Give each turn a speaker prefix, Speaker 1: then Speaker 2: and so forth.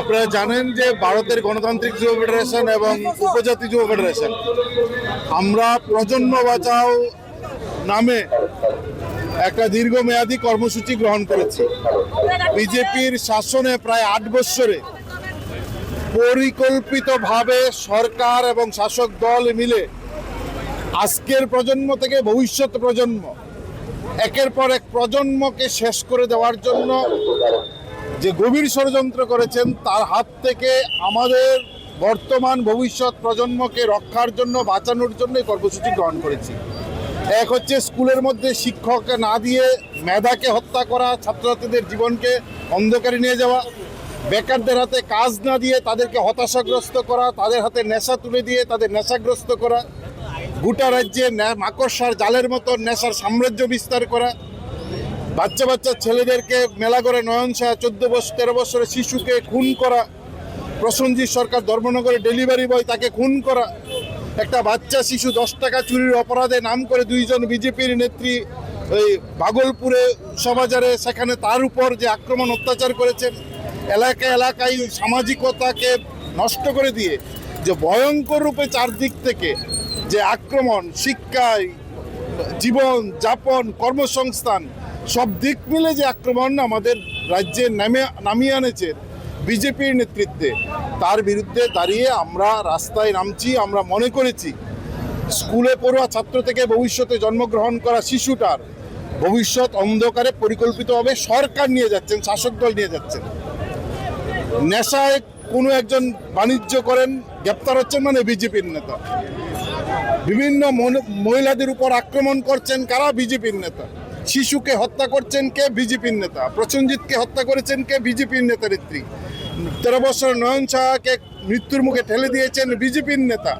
Speaker 1: আপনারা জানেন যে ভারতের গণতান্ত্রিক যুব ফেডারেশন এবং উপজাতি যুব ফেডারেশন আমরা প্রজন্ম বাঁচাও নামে একটা দীর্ঘমেয়াদী কর্মসূচি গ্রহণ করেছি। বিজেপির শাসনে প্রায় 8 বছরে পরিকল্পিতভাবে সরকার এবং শাসক দল মিলে আজকের প্রজন্ম থেকে ভবিষ্যৎ প্রজন্ম একের পর এক প্রজন্মকে শেষ করে দেওয়ার জন্য যে গভীর ষড়যন্ত্র করেছেন, তার হাত থেকে আমাদের বর্তমান ভবিষ্যৎ প্রজন্মকে রক্ষার জন্য, বাঁচানোর জন্য এই কর্মসূচি গ্রহণ করেছি। এক হচ্ছে স্কুলের মধ্যে শিক্ষক না দিয়ে মেধাকে হত্যা করা, ছাত্রছাত্রীদের জীবনকে অন্ধকারে নিয়ে যাওয়া, বেকারদের হাতে কাজ না দিয়ে তাদেরকে হতাশাগ্রস্ত করা, তাদের হাতে নেশা তুলে দিয়ে তাদের নেশাগ্রস্ত করা, গোটা রাজ্যে মাকড়সার জালের মতো নেশার সাম্রাজ্য বিস্তার করা, বাচ্চা বাচ্চা ছেলেদেরকে মেলা করে নয়নশাহ 14-13 বছরের শিশুকে খুন করা, প্রসেনজিৎ সরকার ধর্মনগরে ডেলিভারি বয় তাকে খুন করা, একটা বাচ্চা শিশু 10 টাকা চুরির অপরাধে নাম করে 2 জন বিজেপির নেত্রী ওই ভাগলপুরে সমাজারে সেখানে তার উপর যে আক্রমণ অত্যাচার করেছেন, এলাকায় এলাকায় সামাজিকতাকে নষ্ট করে দিয়ে যে ভয়ঙ্কর রূপে চারদিক থেকে যে আক্রমণ, শিক্ষায়, জীবন যাপন, কর্মসংস্থান সব দিক মিলে যে আক্রমণ আমাদের রাজ্যে নামিয়ে আনেছে বিজেপির নেতৃত্বে, তার বিরুদ্ধে দাঁড়িয়ে আমরা রাস্তায় নামছি। আমরা মনে করেছি স্কুলে পড়ুয়া ছাত্র থেকে ভবিষ্যতে জন্মগ্রহণ করা শিশুটার ভবিষ্যৎ অন্ধকারে পরিকল্পিতভাবে সরকার নিয়ে যাচ্ছেন, শাসক দল নিয়ে যাচ্ছেন। নেশায় কোনো একজন বাণিজ্য করেন, গ্রেপ্তার হচ্ছেন মানে বিজেপির নেতা। বিভিন্ন মহিলাদের উপর আক্রমণ করছেন কারা? বিজেপির নেতা। শিশুকে হত্যা করছেন কে? বিজেপির নেতা। প্রসেনজিৎকে হত্যা করেছেন কে? বিজেপির নেতা নেত্রী। 13 বছর নয়ন সাহাকে মৃত্যুর মুখে ঠেলে দিয়েছেন বিজেপির নেতা।